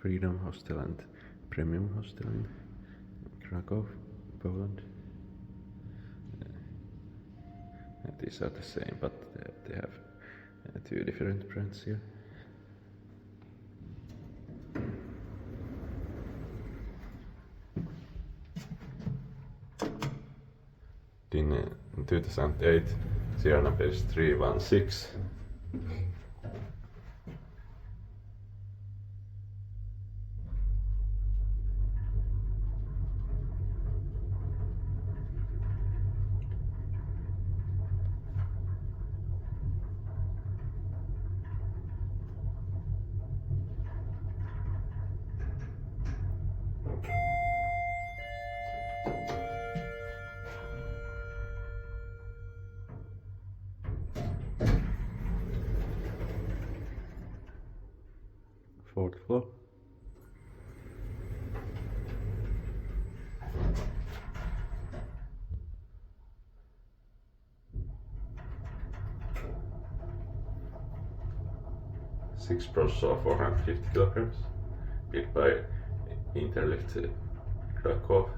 Freedom Hostel and Premium Hostel in Kraków, Poland. These are the same, but they have two different brands here. In 2008, serial number is 316. Fourth floor. Six Pro 450 kilograms, built by Interlift Kraków.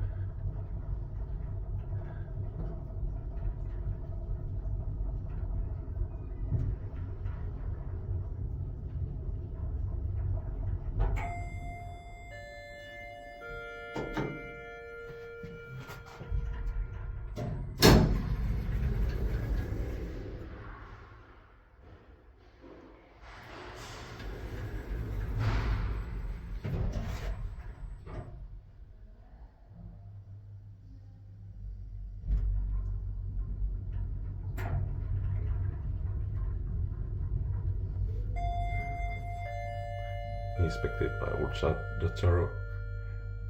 Inspected by Ursa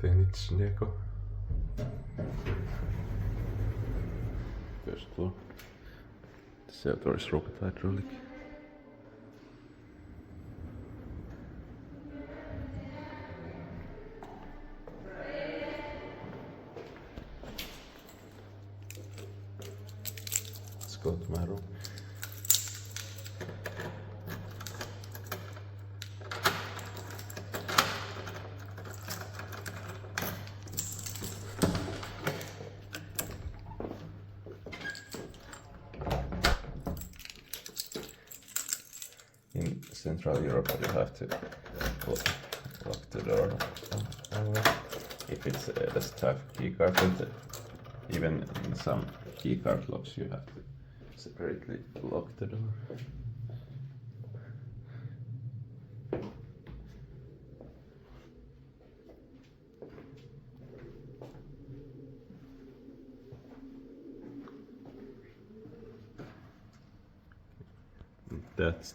Technicznego. First floor. The outdoor is rocket hydraulic. Let's go to my room. In Central Europe, you have to lock the door. If it's doesn't have keycard, but even in some keycard locks, you have to separately lock the door. That's